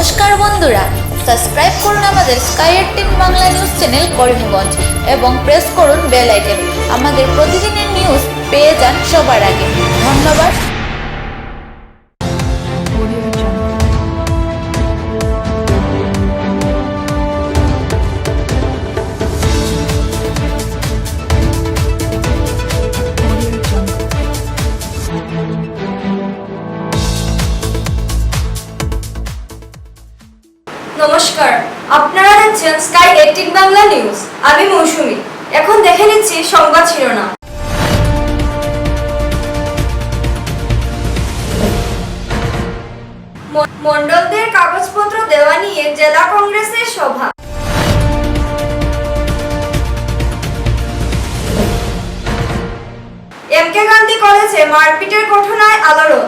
নমস্কার বন্ধুরা, সাবস্ক্রাইব করুন আমাদের sky 18 Bangla news channel Karimganj এবং প্রেস করুন বেল আইকন। আমাদের প্রতিদিনের নিউজ পেয়ে যান সবার আগে। ধন্যবাদ। নমস্কার, আপনারা দেখছেন স্কাই 18 বাংলা নিউজ। আমি মৌসুমী। এখন দেখে নিচ্ছি সংবাদ শিরোনাম। মণ্ডলদের কাগজপত্র দেওয়া নিয়ে জেলা কংগ্রেসের সভা। এমকে গান্ধী কলেজে মারপিটের ঘটনায় আলোড়ন।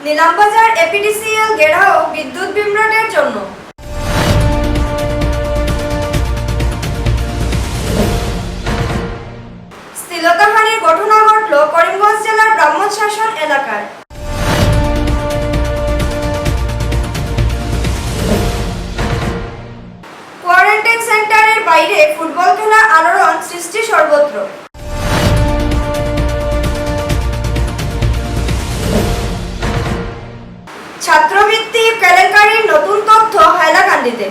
নীলামবাজার এপিডিসিএল ঘেরাও বিদ্যুৎ বিভ্রাটের জন্য। শ্লীলতাহানির ঘটনা ঘটল করিমগঞ্জ জেলার ব্রাহ্মণ শাসন এলাকায়। কোয়ারেন্টাইন সেন্টারের বাইরে ফুটবল খেলার আলোড়ন সৃষ্টি সর্বত্র। ছাত্রবৃত্তি কেলেঙ্কারির নতুন তথ্য হাইলাকান্দিতে।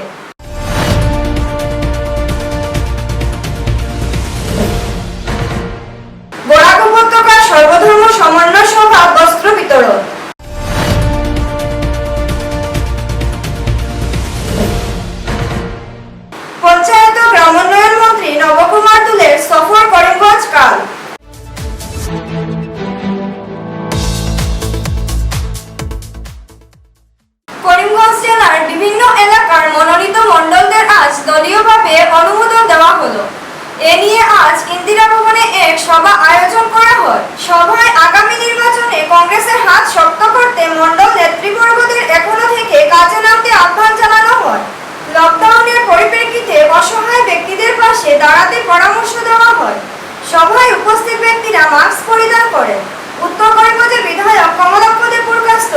বরাক উপত্যকার সর্বধর্ম সমন্বয় সভা বস্ত্র বিতরণ। পঞ্চায়েত ও গ্রামোন্নয়ন মন্ত্রী নবকুমার দুলের সফর করিমগঞ্জ কাল। করিমগঞ্জ জেলার বিভিন্ন এলাকার মনোনীত মণ্ডলদের আজ দলীয়ভাবে অনুমোদন দেওয়া হলো। এ নিয়ে আজ ইন্দিরা ভবনে এক সভা আয়োজন করা হয়। সভায় আগামী নির্বাচনে কংগ্রেসের হাত শক্ত করতে মণ্ডল নেতৃবর্গদের এখনো থেকে কাজে নামতে আহ্বান জানানো হয়। লকডাউনের পরিপ্রেক্ষিতে অসহায় ব্যক্তিদের পাশে দাঁড়াতে পরামর্শ দেওয়া হয়। সভায় উপস্থিত ব্যক্তিরা মাস্ক পরিধান করেন। উত্তর করিমগঞ্জের বিধায়ক কমলাক্ষ দে পুরকাস্ত,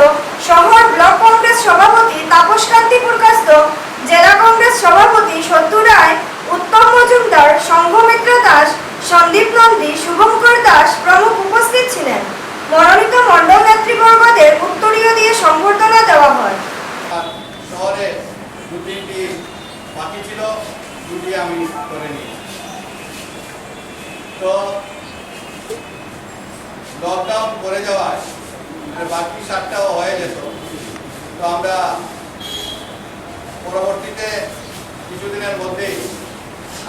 শহর ব্লক কংগ্রেস সভাপতি তাপস কান্তি পুরকাস্ত, জেলা কংগ্রেস সভাপতি সত্তু রায়, উত্তম মজুমদার, সংঘমিত্র দাস, সন্দীপ নন্দী, শুভঙ্কর দাস প্রমুখ উপস্থিত ছিলেন। মনোনীত মণ্ডল নেতৃবর্গদের উত্তরীয় দিয়ে সংবর্ধনা দেওয়া হয়। শহরে দুটি বাকি ছিল, দুটি আমি করে নিই। তো লকডাউন করে যাওয়ায় বাকি 7টাও হয়ে যেত। তো আমরা পরবর্তীতে কিছুদিনের মধ্যেই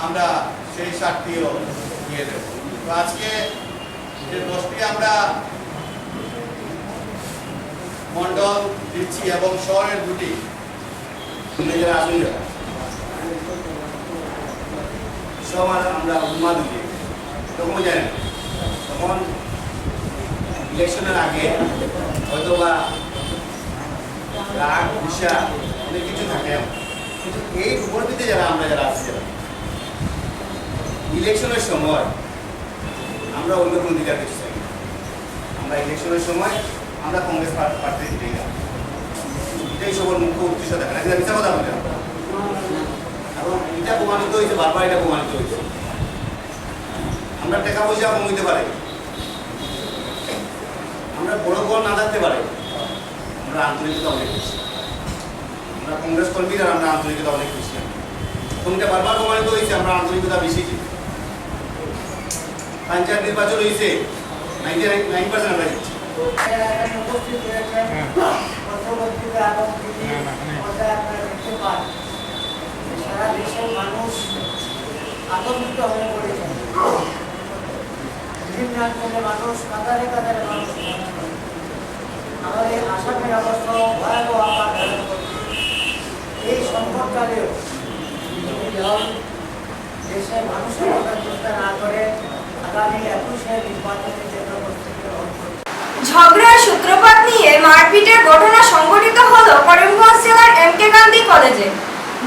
আমরা সেই 7টিও দিয়ে দেব। তো আজকে যে 10টি আমরা মণ্ডল দিচ্ছি এবং শহরের দুটি নিজেরা আসুন সব আমরা উন্মাদ দিই। তখন জানেন, তখন ইলেকশনের আগে হয়তো বা রাগ হিংসা অনেক কিছু থাকে, কিন্তু এই উপরভিতে যারা আছি ইলেকশনের সময় আমরা অন্য কোনো দিকে কিছু চাই। আমরা ইলেকশনের সময় আমরা কংগ্রেস পার্টি দিই না, এটাই সবার মুখ্য উদ্দেশ্য থাকে না। মিথ্যা কথা বলে এবং এটা প্রমাণিত হয়েছে, বারবার এটা প্রমাণিত হয়েছে। আমরা টাকা পয়সা কমিতে পারি, আমরা বড় বড় না থাকতে পারে, আমরা আন্তরিকতা অনেক বেশি। আমরা কংগ্রেস কর্মীরা আমরা আন্তরিকতা অনেক বেশি। কোনটা বারবার প্রমাণিত হয়েছে, আমরা আন্তরিকতা বেশি। পঞ্চায়েত নির্বাচন হয়েছে 99% আমরা জিতছি। সারা দেশের মানুষ আতঙ্কিত হয়ে পড়েছে। বিভিন্ন অঞ্চলে মানুষ কাতারে কাতারে মানুষ। আমাদের আসামের অবস্থা ভয়াবহ আকার ধারণ করছে। এই সংকটকালেও দল দেশের মানুষের কথা চিন্তা না করে আগামী 21 নির্বাচনের জন্য প্রস্তুতি গ্রহণ করছে। ঝগড়ার সূত্রপাত নিয়ে মারপিটের ঘটনা সংঘটিত হলো করিমগঞ্জ জেলার এমকে গান্ধী কলেজে।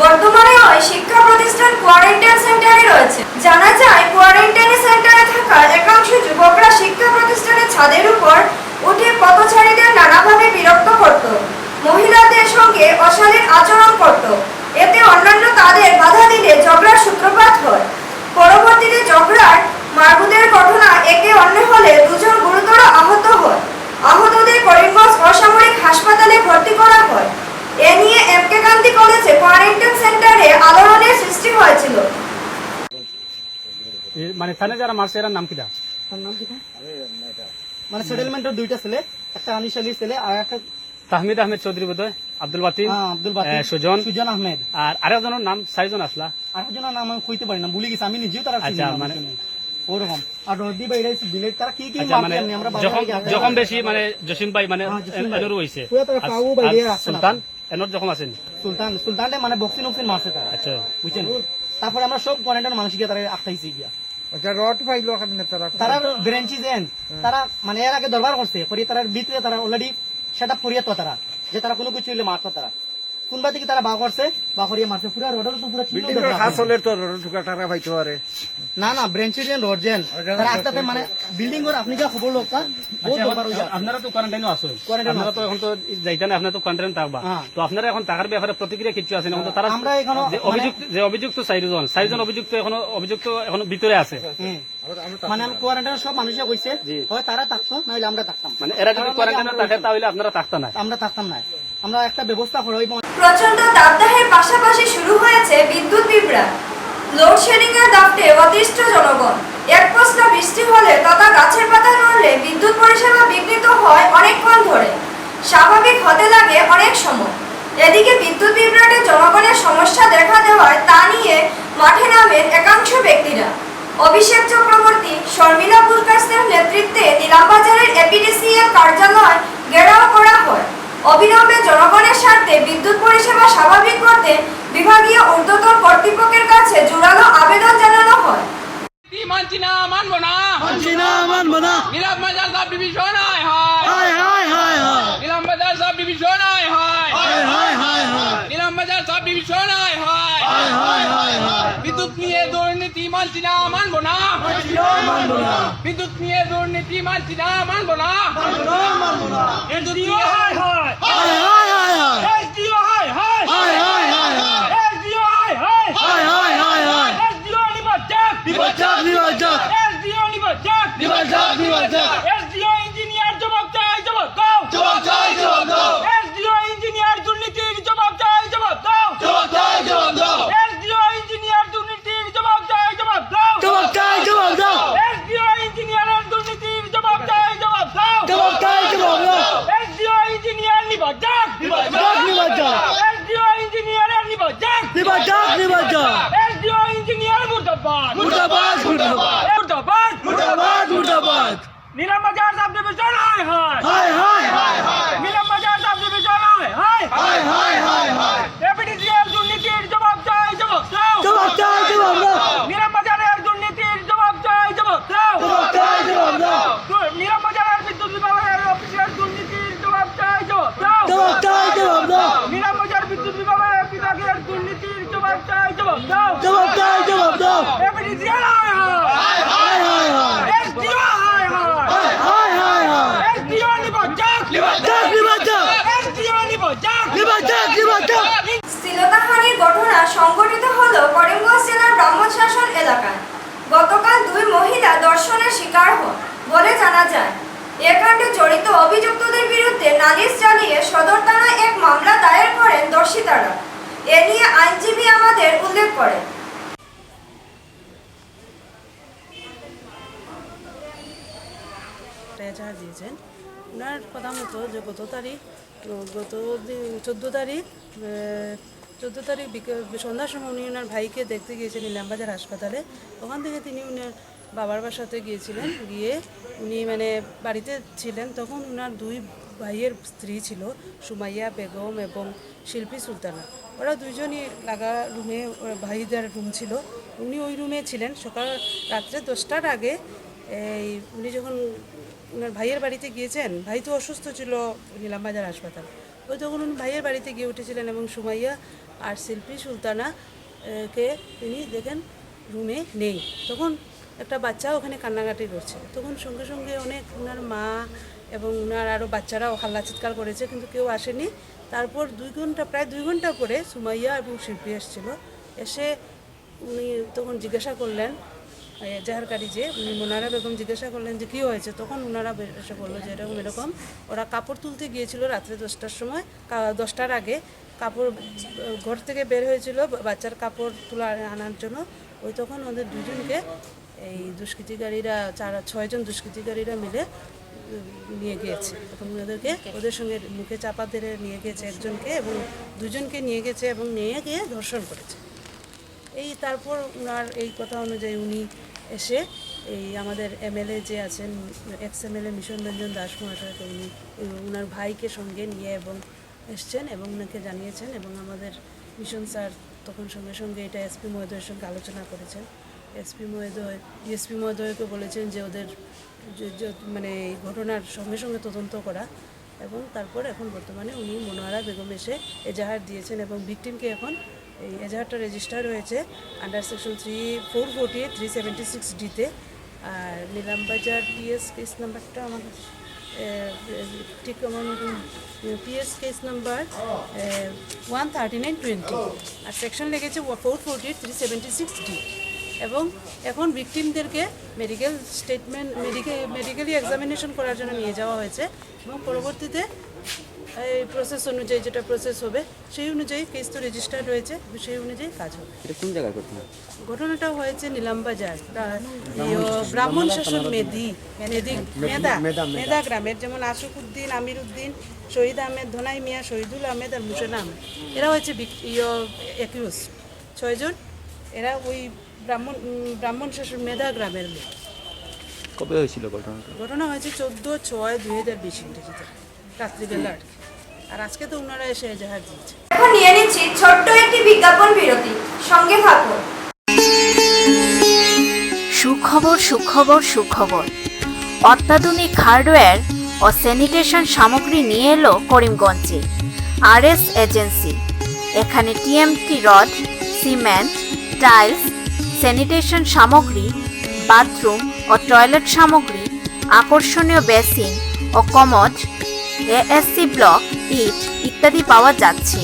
বর্তমানে ওই শিক্ষা প্রতিষ্ঠান কোয়ারেন্টাইন সেন্টারে রয়েছে। জানা যায়, কোয়ারেন্টাইন সেন্টারে থাকা একাংশ যুবকরা শিক্ষা প্রতিষ্ঠানের ছাদে এখানে যারা মারছে এর নাম কিটা? তার নাম কি? মানে সেটেলমেন্টের দুইটা ছেলে, একটা আনিস আলী ছেলে আর একটা তাহমিদ আহমেদ চৌধুরী বোধহয়, আব্দুল বাতিন, আব্দুল বাতিন, সুজন আহমেদ, আর আরেকজনের নাম 4 জন আসলা। আরেকজনের নাম আমি কইতে পারি না, ভুলে গেছি, আমি নিজেও তারা আচ্ছা, মানে ওরকম। আর রদি বাইরে দিলে তারা কি কি আচ্ছা, মানে আমরা যখন বেশি মানে জসিম ভাই মানে এনর হইছে সুলতান এনর যখন আছেন সুলতান মানে বক্সিং অক্সিং মারছে তারা, আচ্ছা বুঝছেন। তারপরে আমরা সব কোয়ারেন্টাইন মানুষ গিয়ে তারা আটকাইছি গিয়া, আচ্ছা রড পাইলো কেমনে তারা ব্রেঞ্চি দেন, তারা মানে এর আগে দরবার করছে করি, তার ভিতরে তারা অলরেডি সেট আপ করিয়া তো তারা যে তারা কোনো কিছু হইলে মারতো তারা, কোনবা থেকে তারা বা করছে বা করিয়া মারছে, পুরো রোডের তো পুরো বিল্ডিং এর খাসলের তো রড ঢুকা টাকা পাইতো আরে না না ব্রেঞ্চি দেন রোড দেন তারা আস্তে মানে বিল্ডিং করে আপনি যা খবর লোক বহুত দরবার হইয়া আপনারা তো কোয়ারেন্টাইনও আছেন, আপনারা তো এখন তো যাইতা না, আপনারা তো কোয়ারেন্টাইন থাকবা, তো আপনারা এখন টাকার ব্যাপারে প্রতিক্রিয়া কিছু আছে না? কিন্তু তারা আমরা এখনো যে অভিযুক্ত 4 জন অভিযুক্ত এখনো ভিতরে আছে, মানে আমি কোয়ারেন্টাইন সব মানুষে কইছে হয় তারা থাকতো নাহলে আমরা থাকতাম, মানে এরা যদি কোয়ারেন্টাইনে থাকে তাহলে আপনারা থাকতা না, আমরা থাকতাম না, আমরা একটা ব্যবস্থা করব। প্রচন্ড দাবদাহের পাশাপাশি শুরু হয়েছে বিদ্যুৎ বিভ্রাট। লোডশেডিং এর দাপটে অতিষ্ঠ জনগণ। এক পশলা বৃষ্টি হলে তথা গাছের পাতা নড়লে বিদ্যুৎ পরিষেবা বিঘ্নিত হয় অনেকক্ষণ ধরে, স্বাভাবিক হতে লাগে অনেক সময়। এদিকে বিদ্যুৎ বিভ্রাটে জনগণের সমস্যা দেখা দেওয়ায় তা নিয়ে মাঠে নামেন একাংশ ব্যক্তিরা। অভিষেক চক্রবর্তী, শর্মিলা পুরকাসের নেতৃত্বে নিলামবাজারের এপিডিসিএল কার্যালয় ঘেরাও করা হয়। অবিলম্বে জনগণের স্বার্থে বিদ্যুৎ পরিষেবা স্বাভাবিক করতে বিভাগীয় ঊর্ধ্বতন কর্তৃপক্ষের কাছে জোরালো আবেদন জানানো হয়। মানছি না, মানবো না, Nilambazar sub division Nilambazar sub division Nilambazar sub division বিদ্যুৎ নিয়ে দুর্নীতি মানছি না, মানবো না, বিদ্যুৎ নিয়ে দুর্নীতি মানছি না, মানবো না, বিদ্যুৎ নিয়ে ইঞ্জিনিয়ার জবাব চাই, জবাব দাও, জবাব চাই, জবাব দাও, এসডিও ইঞ্জিনিয়ার দুর্নীতির জবাব চাই, জবাব দাও, জবাব চাই, জবাব দাও, এসডিও ইঞ্জিনিয়ার দুর্নীতির জবাব চাই, জবাব দাও, জবাব চাই, জবাব দাও, এসডিও ইঞ্জিনিয়ারের দুর্নীতির জবাব চাই, জবাব দাও, জবাব চাই, জবাব দাও, এসডিও ইঞ্জিনিয়ার নিবাজাক, নিবাজাক, নিবাজাক, এসডিও ইঞ্জিনিয়ারের নিবাজাক, নিবাজাক, নিবাজাক, এসডিও ইঞ্জিনিয়ার মুর্দাবাদ, মুর্দাবাদ, মুর্দাবাদ, মুর্দাবাদ, মুর্দাবাদ, মুর্দাবাদ, নিলামবাজার সাব ডিভিশন হায় হায় হায় হায় হায়, নিলামবাজার সাব ডিভিশন হায় হায় হায় হায় হায়, এপিডিসিএল দুর্নীতির জবাব চাই, জবাব দাও, জবাব চাই, জবাব দাও, নিলামবাজারের দুর্নীতির জবাব চাই, জবাব দাও, জবাব চাই, জবাব দাও, নিলামবাজারের বিদ্যুৎ বিভাগের অফিসের দুর্নীতির জবাব চাই, জবাব দাও, জবাব চাই, জবাব দাও, নিলামবাজার বিদ্যুৎ বিভাগের দুর্নীতির জবাব চাই, জবাব দাও, জবাব চাই, জবাব দাও, এপিডিসিএল হায় হায় হায় হায় হায়, এসডিও হায় হায় হায় হায় হায়, এসডিও নিবাজাক, নিবাজাক, নিবাজাক, এসডিও নিবাজাক, নিবাজাক, নিবাজাক। শ্লীলতাহানির ঘটনা সংঘটিত হলো করিমগঞ্জ জেলার ব্রাহ্মণশাসন এলাকায়। গতকাল 2 মহিলা ধর্ষণের শিকার হন বলে জানা যায়। এ কাণ্ডে জড়িত অভিযুক্তদের বিরুদ্ধে নালিশ জানিয়ে সদর থানায় এক মামলা দায়ের করেন ধর্ষিতারা। এ নিয়ে আইনজীবী আমাদের উল্লেখ করেন। এজাহার দিয়েছেন ওনার কথা মতো যে গত 14 তারিখ সন্ধ্যার সময় উনি ওনার ভাইকে দেখতে গিয়েছেন নিলামবাজার হাসপাতালে। ওখান থেকে তিনি ওনার বাবার বাসাতে গিয়েছিলেন, গিয়ে উনি মানে বাড়িতে ছিলেন। তখন ওনার 2 ভাইয়ের স্ত্রী ছিল, সুমাইয়া বেগম এবং শিল্পী সুলতানা। ওরা দুইজনই লাগা রুমে, ভাইদের রুম ছিল, উনি ওই রুমে ছিলেন। রাত্রে 10টার আগে উনি যখন ওনার ভাইয়ের বাড়িতে গিয়েছেন, ভাই তো অসুস্থ ছিল নিলামবাজার হাসপাতাল, ওই তখন উনি ভাইয়ের বাড়িতে গিয়ে উঠেছিলেন এবং সুমাইয়া আর শিল্পী সুলতানা কে তিনি দেখেন রুমে নেই। তখন একটা বাচ্চা ওখানে কান্নাকাটি করছে। তখন সঙ্গে সঙ্গে অনেক ওনার মা এবং ওনার আরও বাচ্চারাও হাল্লা চিৎকার করেছে, কিন্তু কেউ আসেনি। তারপর প্রায় 2 ঘন্টা পরে সুমাইয়া এবং শিল্পী এসেছিল। এসে উনি তখন জিজ্ঞাসা করলেন, এজাহারকারী যে উনি মোনারা বেগম জিজ্ঞাসা করলেন যে কী হয়েছে। তখন ওনারা এসে বললো যে এরকম ওরা কাপড় তুলতে গিয়েছিল রাত্রে 10টার সময়, 10টার আগে কাপড় ঘর থেকে বের হয়েছিল বাচ্চার কাপড় তুলে আনার জন্য। ওই তখন ওদের দুজনকে এই দুষ্কৃতিকারীরা 6জন দুষ্কৃতিকারীরা মিলে নিয়ে গিয়েছে। প্রথম ওদের সঙ্গে মুখে চাপা ধরে নিয়ে গেছে একজনকে এবং দুজনকে নিয়ে গেছে এবং নিয়ে গিয়ে ধর্ষণ করেছে। এই তারপর ওনার এই কথা অনুযায়ী উনি এসে এই আমাদের এমএলএ যে আছেন x MLA mission Ranjan Das মহাশয়কে উনি ওনার ভাইকে সঙ্গে নিয়ে এবং এসছেন এবং ওনাকে জানিয়েছেন এবং আমাদের মিশন স্যার তখন সঙ্গে সঙ্গে এটা এসপি মহোদয়ের সঙ্গে আলোচনা করেছেন। এসপি মহোদয় ডিএসপি মহোদয়কে বলেছেন যে ওদের মানে এই ঘটনার সঙ্গে সঙ্গে তদন্ত করা এবং তারপর এখন বর্তমানে উনি মনোয়ারা বেগম এসে এজাহার দিয়েছেন এবং ভিকটিমকে এখন এই এজাহারটা রেজিস্টার হয়েছে আন্ডার সেকশন 440 376D-তে। আর নিলামবাজার পিএস কেস নাম্বারটা আমার ঠিক আমার পিএস কেস নাম্বার 13920 আর সেকশন লেগেছে 440 376D এবং এখন ভিকটিমদেরকে মেডিকেল স্টেটমেন্ট মেডিকেলি এক্সামিনেশন করার জন্য নিয়ে যাওয়া হয়েছে এবং পরবর্তীতে এই প্রসেস অনুযায়ী যেটা প্রসেস হবে সেই অনুযায়ী কেস তো রেজিস্টার্ড হয়েছে সেই অনুযায়ী কাজ হবে। এটা কোন জায়গার ঘটনা? ঘটনাটা হয়েছে নিলামবাজার ব্রাহ্মণ শাসন মেদা গ্রামের, যেমন আশুক উদ্দিন, আমির উদ্দিন, শহীদ আহমেদ, ধনাই মিয়া, শহীদুল আহমেদ আর মুসেন আহমেদ এরা হয়েছে একিউজ 6জন। এরা ওই ব্রাহ্মণ শাসন মেদা গ্রামের লোক। কবে হয়েছিল ঘটনাটা? ঘটনা হয়েছে 14/6/2020 রাত্রিবেলা আর কি। আর আজকে তো ওনারা এসে এজাহার দিয়েছে। এখন নিয়ে নিচ্ছি ছোট্ট একটি বিজ্ঞাপন বিরতি, সঙ্গে থাকুন। সুখবর সুখবর সুখবর, অত্যাধুনিক হার্ডওয়্যার ও স্যানিটেশন সামগ্রী নিয়ে এলো করিমগঞ্জে RS এজেন্সি। এখানে TMT rod, cement, tiles, sanitation সামগ্রী, বাথরুম ও টয়লেট সামগ্রী, আকর্ষণীয় বেসিন ও কমোড, ASC ব্লক, ইট ইত্যাদি পাওয়া যাচ্ছে।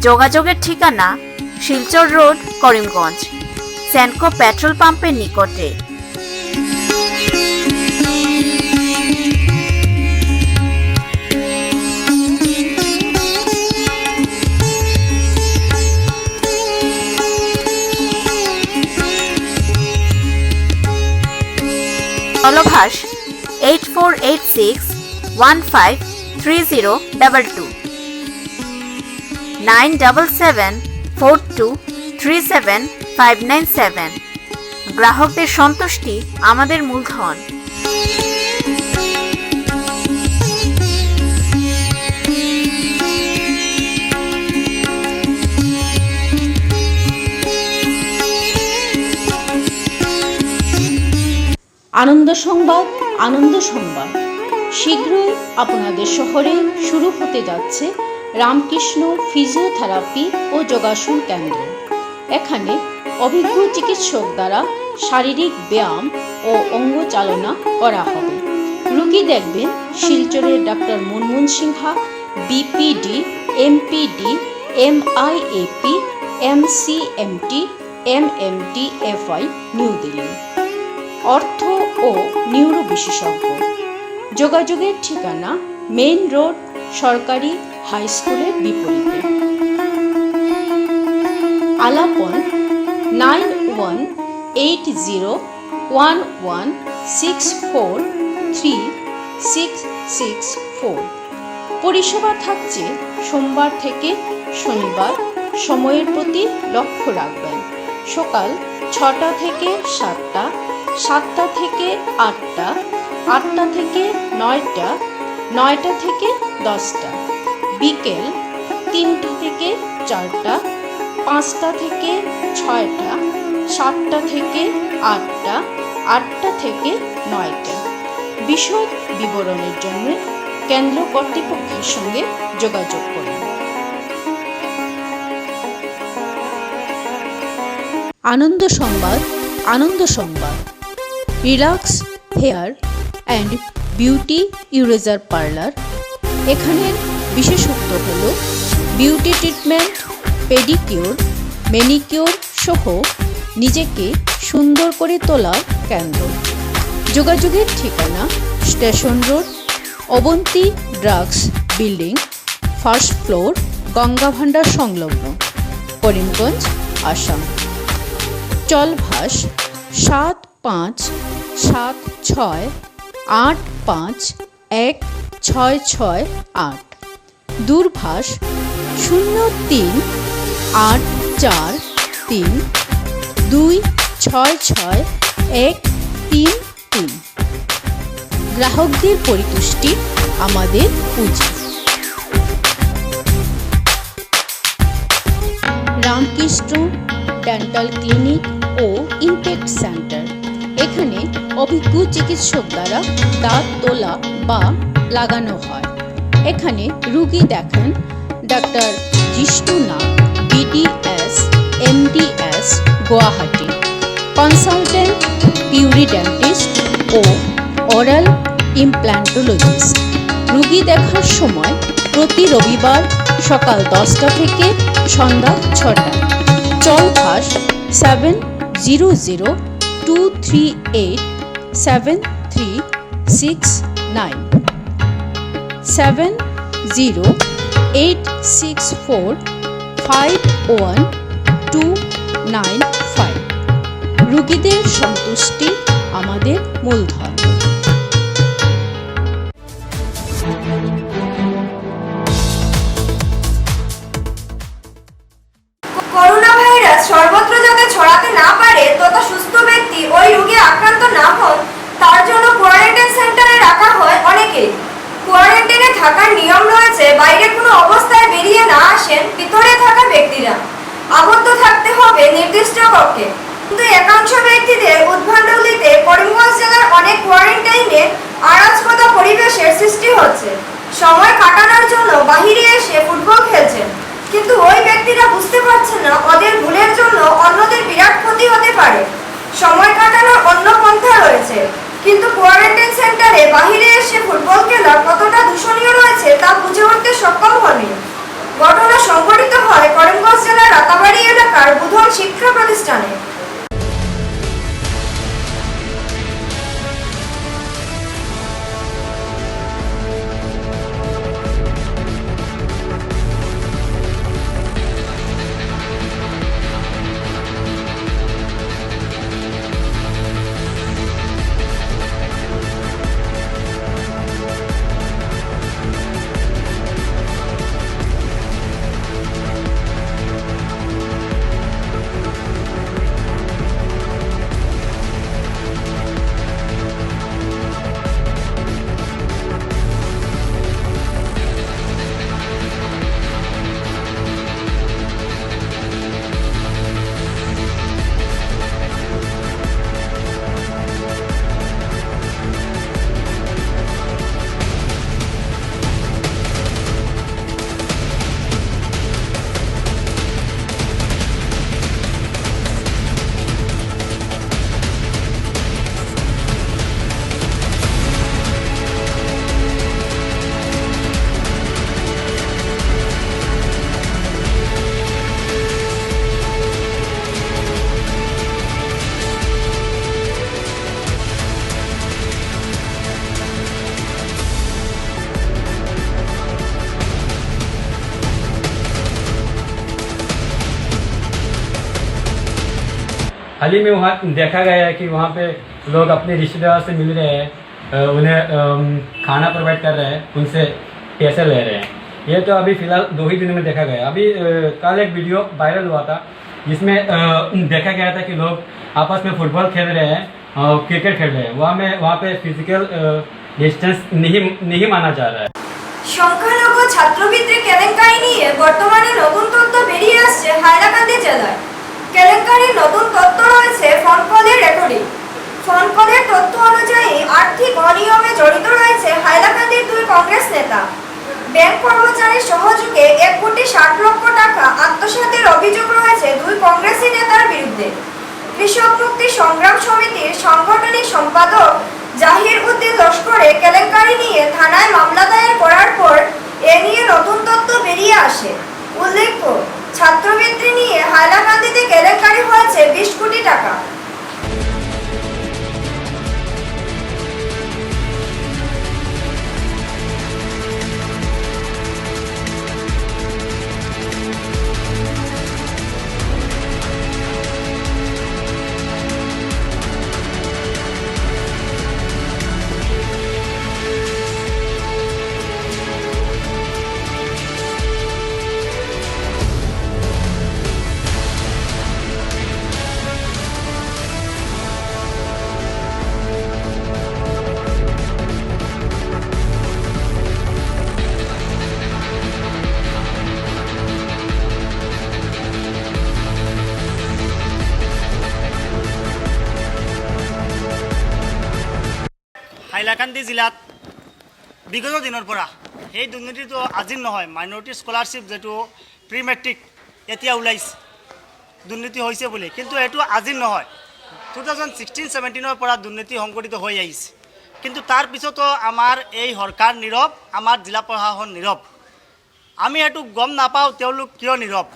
যোগাযোগের ঠিকানা শিলচর রোড, করিমগঞ্জ, সেনকো পেট্রোল পাম্পের নিকটে। তলভাস 8486153022 9774237597। গ্রাহকদের সন্তুষ্টি আমাদের মূলধন। আনন্দ সংবাদ, আনন্দ সংবাদ। শীঘ্রই আপনাদের শহরে শুরু হতে যাচ্ছে রামকৃষ্ণ ফিজিওথেরাপি ও যোগাসন কেন্দ্র। এখানে অভিজ্ঞ চিকিৎসক দ্বারা শারীরিক ব্যায়াম ও অঙ্গ চালনা করা হবে। রোগী দেখবেন শিলচরের doctor Munmun Sinha, BPD, MPD, MIAP, MCMT, MMT, FI, new Delhi. অর্থ ও নিউরো বিশেষজ্ঞ। যোগাযোগের ঠিকানা মেইন রোড, সরকারি হাই স্কুলের বিপরীতে। আলাপন 918011643664। পরিষেবা থাকছে সোমবার থেকে শনিবার। সময়ের প্রতি লক্ষ্য রাখবেন। সকাল 6টা থেকে 7টা, 7টা থেকে 8টা, 8টা থেকে 9টা, 9টা থেকে 10টা। বিকেল 3টা থেকে 4টা, 5টা থেকে 6টা, 7টা থেকে 8টা, 8টা থেকে 9টা। বিশদ বিবরণের জন্য কেন্দ্র কর্তৃপক্ষের সঙ্গে যোগাযোগ করুন। আনন্দ সংবাদ, আনন্দ সংবাদ। Relax hair and beauty eraser parlour. এখানের বিশেষত্ব হল বিউটি ট্রিটমেন্ট, পেডিকিউর, ম্যানিকিউর সহ নিজেকে সুন্দর করে তোলার কেন্দ্র। যোগাযোগের ঠিকানা station road, Abanti drugs building, first floor, Ganga Bhandar সংলগ্ন, করিমগঞ্জ, আসাম। চলভাস 7576851668। দূরভাষ 038432666133। গ্রাহকদের পরিতুষ্টি আমাদের পুঁজি। রামকৃষ্ণ ডেন্টাল ক্লিনিক ও ইনটেক সেন্টার। এখানে অভিজ্ঞ চিকিৎসক দ্বারা দাঁত তোলা বা লাগানো হয়। এখানে রোগী দেখেন ডাক্তার জিষ্ণু নাগ, BDS, MDS, গুয়াহাটি। কনসালটেন্ট পিউরিডেন্টিস্ট ও ওরাল ইমপ্ল্যান্টোলজিস্ট। রোগী দেখার সময় প্রতি রবিবার সকাল 10টা থেকে সন্ধ্যা 6টা। চলভাস 7023873669 7086451295। রোগীদের সন্তুষ্টি আমাদের মূলধন। করোনা ভাইরাস সর্বত্র যাতে ছড়াতে না পারে তথা সুস্থ ব্যক্তি ওই রোগে আক্রান্ত না হন তার জন্য কোয়ারেন্টাইন সেন্টারে রাখা হয় অনেকেই। কোয়ারেন্টাইনে থাকার নিয়ম রয়েছে, বাইরে কোনো অবস্থায় বেরিয়ে না আসেন ভিতরে থাকা ব্যক্তিরা। আবদ্ধ থাকতে হবে নির্দিষ্ট কক্ষে। কিন্তু একাংশ ব্যক্তিদের উদ্ভণ্ডালিতে করিমগঞ্জ জেলার অনেক কোয়ারেন্টাইনে আরাজকতা পরিবেশের সৃষ্টি হচ্ছে। সময় কাটানোর জন্য বাহিরে এসে ফুটবল খেলছেন, কিন্তু ওই ব্যক্তিরা বুঝতে পারছেন না ওদের ভুলের জন্য অন্যদের বিরাট ক্ষতি হতে পারে। সময় কাটানোর অন্য পন্থা রয়েছে, কিন্তু কোয়ারেন্টাইন সেন্টারে বাহিরে এসে ফুটবল খেলা কতটা দূষণীয় রয়েছে তা বুঝে উঠতে সক্ষম হননি। ঘটনা সংঘটিত হয় করিমগঞ্জ জেলার রাতাবাড়ি এলাকার বুধন শিক্ষা প্রতিষ্ঠানে। हाल ही में वहाँ देखा गया है कि वहाँ पे लोग अपने रिश्तेदार से मिल रहे हैं, उन्हें खाना प्रोवाइड कर रहे हैं, उनसे पैसे ले रहे हैं। ये तो अभी फ़िलहाल 2 ही दिनों में देखा गया। अभी कल एक वीडियो वायरल हुआ था जिसमें देखा गया था कि लोग आपस में फुटबॉल खेल रहे हैं, क्रिकेट खेल रहे हैं। वहाँ पे फिजिकल डिस्टेंस नहीं माना जा रहा है। সংখ্যালঘু ছাত্রবৃত্তি কেলেঙ্কারি নিয়ে বর্তমানে নতুন তথ্য বেরিয়ে আসছে হাইলাকান্দি জেলায়। কেলেঙ্কারির নতুন তথ্য রয়েছে ফোন কলের রেকর্ডিং। ফোন কলের তথ্য অনুযায়ী আর্থিক অনিয়মে জড়িত রয়েছে হাইলাকান্দির 2 কংগ্রেস নেতা। ব্যাংক কর্মচারীর সহযোগে 1,60,00,000 টাকা আত্মসাতের অভিযোগ রয়েছে 2 কংগ্রেসী নেতার বিরুদ্ধে। কৃষক মুক্তি সংগ্রাম সমিতির সাংগঠনিক সম্পাদক জাহির উদ্দিন লস্করে কেলেঙ্কারি নিয়ে থানায় মামলা দায়ের করার পর এ নিয়ে নতুন তথ্য বেরিয়ে আসে। উল্লেখ্য, ছাত্রবৃত্তি নিয়ে হাইলাকান্দিতে কেলেঙ্কারি হয়েছে 20 কোটি টাকা। হাইলাকান্দি জিলাত বিগত দিনৰ পৰা এই দুৰ্নীতিটো আজিৰ নহয়। মাইনৰিটি স্কলাৰশ্বিপ যেটো প্ৰি মেট্ৰিক এতিয়া ওলাইছে দুৰ্নীতি হৈছে বুলি, কিন্তু এইটো আজিৰ নহয়। 2016-17 পৰা দুৰ্নীতি সংঘটিত হৈ আহিছে, কিন্তু তাৰ পিছতো আমাৰ এই সৰকাৰ নীৰৱ, আমাৰ জিলা প্ৰশাসন নীৰৱ। আমি এইটো গম নাপাওঁ তেওঁলোক কিয় নীৰৱ।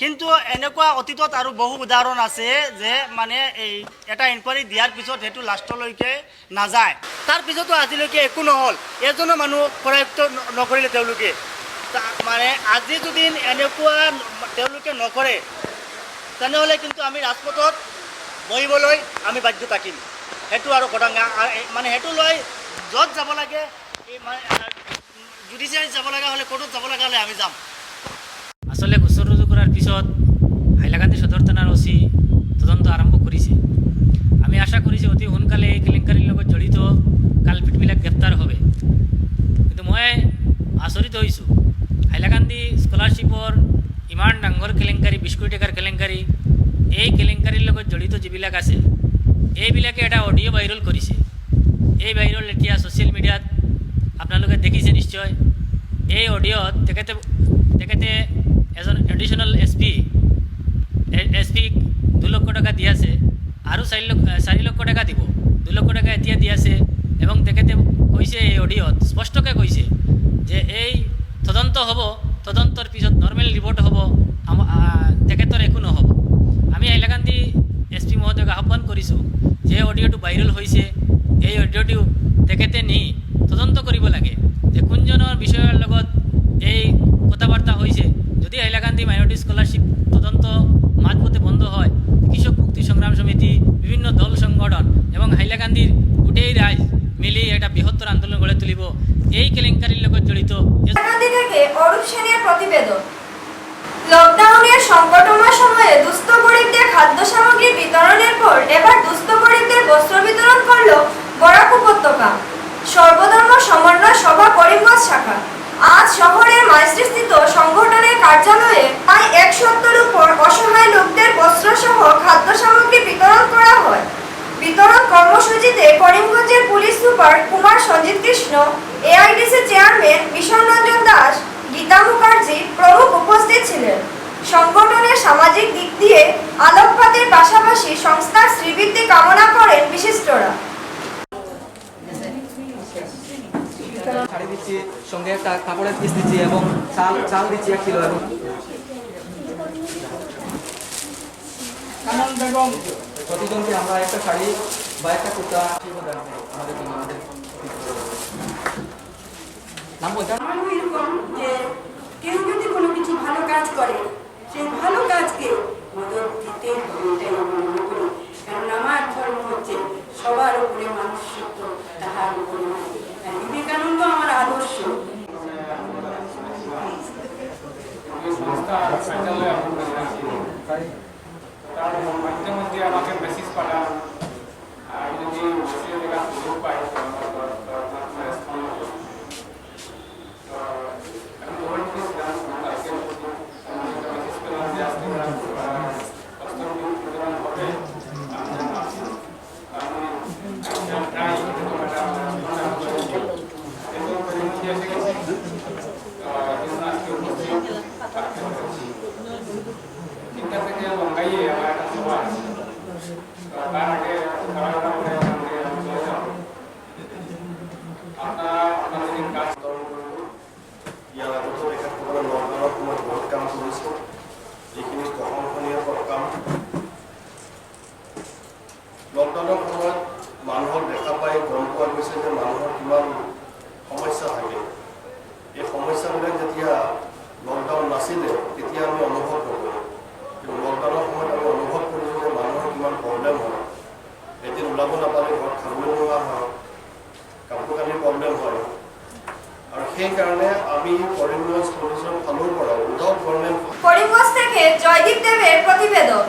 কিন্তু এনেকুৱা অতীতত আৰু বহু উদাহৰণ আছে যে মানে এই এটা ইনকুৱাৰী দিয়াৰ পিছত সেইটো লাষ্টলৈকে নাযায়, তাৰ পিছতো আজিলৈকে একো নহ'ল। এজনো মানুহ কৰায়ত্ব নকৰিলে তেওঁলোকে। মানে আজি যদি এনেকুৱা তেওঁলোকে নকৰে তেনেহ'লে কিন্তু আমি ৰাজপথত বহিবলৈ আমি বাধ্য থাকিম। সেইটো আৰু ঘটনা মানে সেইটো লৈ য'ত যাব লাগে, জুডিচিয়াৰীত যাব লগা হ'লে, কোৰ্টত যাব লগা হ'লে আমি যাম। আসলে গোচৰ ৰুজু কৰাৰ পিছত হাইলাকান্দি সদৰ থানাৰ OC তদন্ত আৰম্ভ কৰিছে। আমি আশা কৰিছোঁ অতি সোনকালে এই কেলেংকাৰীৰ লগত জড়িত কালপিটবিলাক গ্ৰেপ্তাৰ হবে। কিন্তু মই আচৰিত হৈছোঁ, হাইলাকান্দি স্কলাৰশ্বিপৰ ইমান ডাঙৰ কেলেংকাৰী, 20 কোটি টকাৰ কেলেংকাৰী, এই কেলেংকাৰীৰ লগত জড়িত যিবিলাক আছে এইবিলাকে এটা অডিঅ' ভাইৰেল কৰিছে। এই ভাইৰেল এতিয়া ছ'চিয়েল মিডিয়াত আপোনালোকে দেখিছে নিশ্চয়। এই অডিঅ'ত তেখেতে এজন এডিশ্যনেল এছ পিক 2 লক্ষ টাকা দি আছে আৰু 4 লক্ষ টাকা দিব। 2 লক্ষ টাকা এতিয়া দি আছে এবং তেখেতে কৈছে এই অডিঅ'ত স্পষ্টকৈ কৈছে যে এই তদন্ত হ'ব, তদন্তৰ পিছত নৰ্মেল ৰিপৰ্ট হ'ব, তেখেতৰ একো নহ'ব। আমি হাইলাকান্দি SP মহোদয়ক আহ্বান কৰিছোঁ যে অডিঅ'টো ভাইৰেল হৈছে, এই অডিঅ'টো তেখেতে নি তদন্ত কৰিব লাগে যে কোনজনৰ বিষয়ৰ লগত এই কথা বাৰ্তা হৈছে। যদি হাইলাকান্দি মাইনৰিটি স্কলাৰশ্বিপ তদন্ত মাঝপথে বন্ধ হয়, কৃষক মুক্তি সংগ্রাম সমিতি, বিভিন্ন দল সংগঠন এবং হাইলাকান্দির গোটেই রাইজ মিলি একটা বৃহত্তর আন্দোলন গড়ে তুলিব এই কেলেঙ্কারির লগত জড়িত। হাইলাকান্দি থেকে অরূপ সেনের প্রতিবেদন। লকডাউনের সংকটময় সময়ে দুস্থ গরিবদের খাদ্য সামগ্রী বিতরণের পর এবার দুস্থ গরিবদের বস্ত্র বিতরণ করল বরাক উপত্যকা সর্বধর্ম সমন্বয় সভা করিমগঞ্জ শাখা। আজ শহরের মাইস্ট্রিস্থিত সংগঠনের কার্যালয়ে প্রায় 170 উপর অসহায় লোকদের বস্ত্রসহ খাদ্য সামগ্রী বিতরণ করা হয়। বিতরণ কর্মসূচিতে করিমগঞ্জের police super Kumar Sanjit Krishna, AIDC chairman Mission Ranjan Das, Gita Mukherjee প্রমুখ উপস্থিত ছিলেন। সংগঠনের সামাজিক দিক দিয়ে আলোকপাতের পাশাপাশি সংস্থার শ্রীবৃদ্ধি কামনা করেন বিশিষ্টরা। শাড়ি দিচ্ছি, সঙ্গে একটা কাপড়ের পিস দিচ্ছি এবং চাল দিচ্ছি 1 কিলো। এবং প্রতিজনকে আমরা একটা শাড়ি বা একটা কুর্তা আমাদের জন্য নাম বলতে কেউ যদি কোনো কিছু ভালো কাজ করে সেই ভালো কাজকে মদত দিতে হবে। কারণ আমার ধর্ম হচ্ছে সবার উপরে মানুষত্ব, তাহার উপরে বিবেকানন্দ আমার আদর্শ। মাঝে মধ্যে আমাকে মেসেজ পাঠান, আমি যদি সুযোগ পাই নাছিলে তেতিয়া আমি অনুভৱ নকৰোঁ, কিন্তু লকডাউনৰ সময়ত আমি অনুভৱ কৰিছোঁ যে মানুহৰ কিমান প্ৰব্লেম হয়। এদিন ওলাব নাপালে ঘৰত খাবলৈ নোহোৱা হয়, কাপোৰ কানিৰ প্ৰব্লেম হয়, আৰু সেইকাৰণে আমি কৰিমগঞ্জ পুলিচৰ ফালৰ পৰা উইদাউট গভৰ্ণমেণ্ট করিমগঞ্জ থেকে জয়দীপ দেবের প্রতিবেদন।